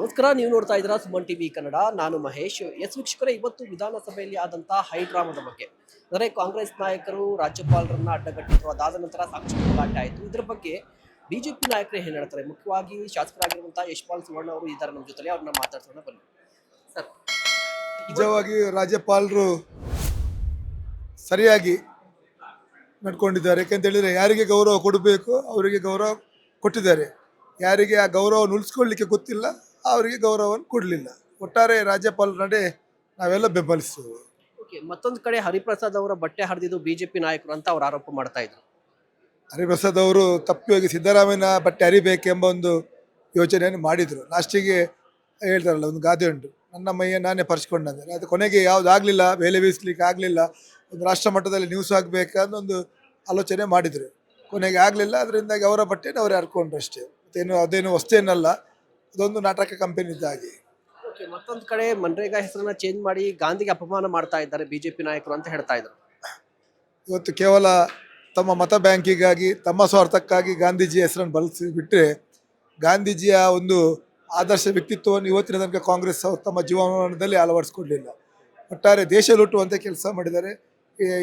ನಮಸ್ಕಾರ, ನೀವು ನೋಡ್ತಾ ಇದ್ದೀರಾ ಸುಮನ್ ಟಿವಿ ಕನ್ನಡ. ನಾನು ಮಹೇಶ್. ವೀಕ್ಷಕರೇ, ಇವತ್ತು ವಿಧಾನಸಭೆಯಲ್ಲಿ ಆದಂತಹ ಹೈಡ್ರಾಮದ ಬಗ್ಗೆ, ಅಂದರೆ ಕಾಂಗ್ರೆಸ್ ನಾಯಕರು ರಾಜ್ಯಪಾಲರನ್ನ ಅಡ್ಡಗಟ್ಟಿದ್ರು. ಅದಾದ ನಂತರ ಸಾಕಷ್ಟು ಗಲಾಟೆ ಆಯಿತು. ಇದ್ರ ಬಗ್ಗೆ ಬಿಜೆಪಿ ನಾಯಕರು ಏನ್ ಹೇಳ್ತಾರೆ? ಮುಖ್ಯವಾಗಿ ಶಾಸಕರಾಗಿರುವಂತಹ ಯಶ್ಪಾಲ್ ಸುವರ್ಣ ಅವರು ಇದ್ದಾರೆ ನಮ್ಮ ಜೊತೆ. ಅವ್ರನ್ನ ಮಾತಾಡ್ಸೋಣ ಬನ್ನಿ ಸರ್. ನಿಜವಾಗಿ ರಾಜ್ಯಪಾಲರು ಸರಿಯಾಗಿ ನಡ್ಕೊಂಡಿದ್ದಾರೆ. ಯಾಕೆಂತೇಳಿದರೆ ಯಾರಿಗೆ ಗೌರವ ಕೊಡಬೇಕು ಅವರಿಗೆ ಗೌರವ ಕೊಟ್ಟಿದ್ದಾರೆ. ಯಾರಿಗೆ ಆ ಗೌರವವನ್ನು ಉಳಿಸ್ಕೊಳ್ಳಿಕ್ಕೆ ಗೊತ್ತಿಲ್ಲ ಅವರಿಗೆ ಗೌರವವನ್ನು ಕೊಡಲಿಲ್ಲ. ಒಟ್ಟಾರೆ ರಾಜ್ಯಪಾಲರ ನಡೆ ನಾವೆಲ್ಲ ಬೆಂಬಲಿಸ್ತೇವೆ. ಓಕೆ, ಮತ್ತೊಂದು ಕಡೆ ಹರಿಪ್ರಸಾದ್ ಅವರ ಬಟ್ಟೆ ಹರಿದಿದ್ದು ಬಿಜೆಪಿ ನಾಯಕರು ಅಂತ ಅವ್ರು ಆರೋಪ ಮಾಡ್ತಾ ಇದ್ರು. ಹರಿಪ್ರಸಾದ್ ಅವರು ತಪ್ಪಿಯಾಗಿ ಸಿದ್ದರಾಮಯ್ಯನ ಬಟ್ಟೆ ಹರಿಬೇಕೆಂಬ ಒಂದು ಯೋಚನೆಯನ್ನು ಮಾಡಿದರು. ಲಾಸ್ಟಿಗೆ ಹೇಳ್ತಾರಲ್ಲ, ಒಂದು ಗಾದೆ ಉಂಟು, ನನ್ನ ಮೈಯ ನಾನೇ ಪರಿಸ್ಕೊಂಡಂದರೆ. ಅದು ಕೊನೆಗೆ ಯಾವುದಾಗಲಿಲ್ಲ, ಬೇಲೆ ಬೀಸಲಿಕ್ಕೆ ಆಗಲಿಲ್ಲ. ಒಂದು ರಾಷ್ಟ್ರ ಮಟ್ಟದಲ್ಲಿ ನ್ಯೂಸ್ ಆಗಬೇಕನ್ನೋ ಒಂದು ಆಲೋಚನೆ ಮಾಡಿದರು. ಕೊನೆಗೆ ಆಗಲಿಲ್ಲ. ಅದರಿಂದಾಗಿ ಅವರ ಬಟ್ಟೆನ ಅವರು ಹರ್ಕೊಂಡ್ರು ಅಷ್ಟೇ. ಅದೇನು ವಸ್ತೇನಲ್ಲ, ಅದೊಂದು ನಾಟಕ ಕಂಪನಿ ಇದ್ದಾಗೆ. ಓಕೆ, ಮತ್ತೊಂದು ಕಡೆ ಮನ್ರೇಗಾ ಹೆಸರನ್ನ ಚೇಂಜ್ ಮಾಡಿ ಗಾಂಧಿಗೆ ಅಪಮಾನ ಮಾಡ್ತಾ ಇದ್ದಾರೆ ಬಿಜೆಪಿ ನಾಯಕರು ಅಂತ ಹೇಳ್ತಾ ಇದ್ರು. ಇವತ್ತು ಕೇವಲ ತಮ್ಮ ಮತ ಬ್ಯಾಂಕಿಗಾಗಿ, ತಮ್ಮ ಸ್ವಾರ್ಥಕ್ಕಾಗಿ ಗಾಂಧೀಜಿ ಹೆಸರನ್ನು ಬಳಸಿ ಬಿಟ್ಟರೆ, ಗಾಂಧೀಜಿಯ ಒಂದು ಆದರ್ಶ ವ್ಯಕ್ತಿತ್ವವನ್ನು ಇವತ್ತಿನ ತನಕ ಕಾಂಗ್ರೆಸ್ ತಮ್ಮ ಜೀವನದಲ್ಲಿ ಅಳವಡಿಸ್ಕೊಡ್ಲಿಲ್ಲ. ಒಟ್ಟಾರೆ ದೇಶ ಲೂಟುವಂಥ ಕೆಲಸ ಮಾಡಿದ್ದಾರೆ.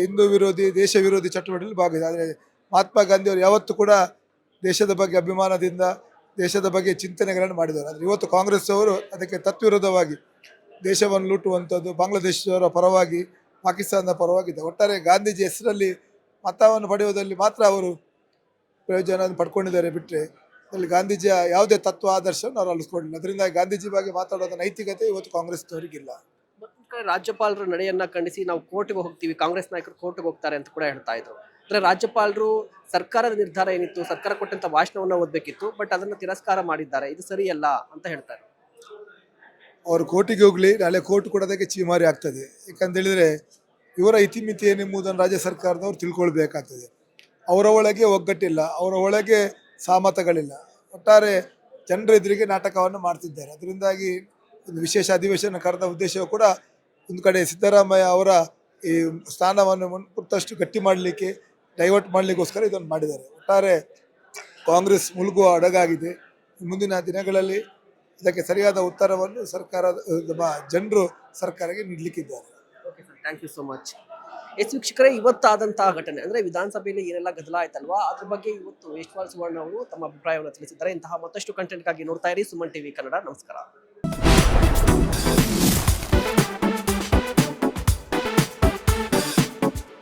ಹಿಂದೂ ವಿರೋಧಿ, ದೇಶ ವಿರೋಧಿ ಚಟುವಟಿಕೆಯಲ್ಲಿ ಭಾಗವಹಿಸಿದ್ದಾರೆ. ಆದರೆ ಮಹಾತ್ಮ ಗಾಂಧಿಯವರು ಯಾವತ್ತೂ ಕೂಡ ದೇಶದ ಬಗ್ಗೆ ಅಭಿಮಾನದಿಂದ, ದೇಶದ ಬಗ್ಗೆ ಚಿಂತನೆಗಳನ್ನು ಮಾಡಿದ್ದಾರೆ. ಆದರೆ ಇವತ್ತು ಕಾಂಗ್ರೆಸ್ ಅವರು ಅದಕ್ಕೆ ತತ್ವಿರೋಧವಾಗಿ ದೇಶವನ್ನು ಲೂಟುವಂಥದ್ದು, ಬಾಂಗ್ಲಾದೇಶದವರ ಪರವಾಗಿ, ಪಾಕಿಸ್ತಾನದ ಪರವಾಗಿದೆ. ಒಟ್ಟಾರೆ ಗಾಂಧೀಜಿ ಹೆಸರಲ್ಲಿ ಮತವನ್ನು ಪಡೆಯುವುದರಲ್ಲಿ ಮಾತ್ರ ಅವರು ಪ್ರಯೋಜನ ಪಡ್ಕೊಂಡಿದ್ದಾರೆ. ಬಿಟ್ಟರೆ ಅಲ್ಲಿ ಗಾಂಧೀಜಿಯ ಯಾವುದೇ ತತ್ವ ಆದರ್ಶವನ್ನು ಅವರು ಅಳಿಸ್ಕೊಂಡಿಲ್ಲ. ಅದರಿಂದ ಗಾಂಧೀಜಿ ಬಗ್ಗೆ ಮಾತಾಡೋದ ನೈತಿಕತೆ ಇವತ್ತು ಕಾಂಗ್ರೆಸ್ನವರಿಗಿಲ್ಲ. ಮತ್ತೊಂದು ಕಡೆ ರಾಜ್ಯಪಾಲರ ನಡೆಯನ್ನ ಖಂಡಿಸಿ ನಾವು ಕೋರ್ಟ್ಗೆ ಹೋಗ್ತೀವಿ, ಕಾಂಗ್ರೆಸ್ ನಾಯಕರು ಕೋರ್ಟ್ಗೆ ಹೋಗ್ತಾರೆ ಅಂತ ಕೂಡ ಹೇಳ್ತಾ ಇದ್ರು. ಅಂದ್ರೆ ರಾಜ್ಯಪಾಲರು ಸರ್ಕಾರದ ನಿರ್ಧಾರ ಏನಿತ್ತು, ಸರ್ಕಾರ ಕೊಟ್ಟಂತ ಭಾಷಣವನ್ನ ಓದಬೇಕಿತ್ತು, ಬಟ್ ಅದನ್ನು ತಿರಸ್ಕಾರ ಮಾಡಿದ್ದಾರೆ. ಇದು ಸರಿಯಲ್ಲ ಅಂತ ಹೇಳ್ತಾರೆ. ಅವರು ಕೋರ್ಟಿಗೆ ಹೋಗಲಿ, ನಾಳೆ ಕೋರ್ಟ್ ಕೊಡೋದಕ್ಕೆ ಚೀಮಾರಿ ಆಗ್ತದೆ. ಯಾಕಂತೇಳಿದರೆ ಇವರ ಇತಿಮಿತಿ ಏನೆಂಬುದನ್ನು ರಾಜ್ಯ ಸರ್ಕಾರದವರು ತಿಳ್ಕೊಳ್ಬೇಕಾಗ್ತದೆ. ಅವರ ಒಳಗೆ ಒಗ್ಗಟ್ಟಿಲ್ಲ, ಅವರ ಒಳಗೆ ಸಹಮತಗಳಿಲ್ಲ. ಒಟ್ಟಾರೆ ಜನರ ಎದುರಿಗೆ ನಾಟಕವನ್ನು ಮಾಡ್ತಿದ್ದಾರೆ. ಅದರಿಂದಾಗಿ ಒಂದು ವಿಶೇಷ ಅಧಿವೇಶನ ಕರೆದ ಉದ್ದೇಶವು ಕೂಡ ಒಂದು ಕಡೆ ಸಿದ್ದರಾಮಯ್ಯ ಅವರ ಈ ಸ್ಥಾನವನ್ನು ಮತ್ತಷ್ಟು ಗಟ್ಟಿ ಮಾಡಲಿಕ್ಕೆ, ಡೈವರ್ಟ್ ಮಾಡಲಿಕ್ಕೋಸ್ಕರ ಇದನ್ನು ಮಾಡಿದ್ದಾರೆ. ಒಟ್ಟಾರೆ ಕಾಂಗ್ರೆಸ್ ಮುಳುಗುವ ಅಡಗಾಗಿದೆ. ಮುಂದಿನ ದಿನಗಳಲ್ಲಿ ಇದಕ್ಕೆ ಸರಿಯಾದ ಉತ್ತರವನ್ನು ಜನರು ಸರ್ಕಾರಕ್ಕೆ ನೀಡಲಿಕ್ಕಿದ್ದಾರೆ. Okay sir, thank you so much. ವೀಕ್ಷಕರೇ, ಇವತ್ತಾದಂತಹ ಘಟನೆ ಅಂದ್ರೆ ವಿಧಾನಸಭೆಯಲ್ಲಿ ಏನೆಲ್ಲ ಗದ್ದಲ ಆಯ್ತಲ್ವಾ, ಅದ್ರ ಬಗ್ಗೆ ಇವತ್ತು ಯಶ್ಪಾಲ್ ಸುವರ್ಣ ಅವರು ತಮ್ಮ ಅಭಿಪ್ರಾಯವನ್ನು ತಿಳಿಸಿದ್ದಾರೆ. ಇಂತಹ ಮತ್ತಷ್ಟು ಕಂಟೆಂಟ್ಗಾಗಿ ನೋಡ್ತಾ ಇರಿ ಸುಮನ್ ಟಿವಿ ಕನ್ನಡ. ನಮಸ್ಕಾರ.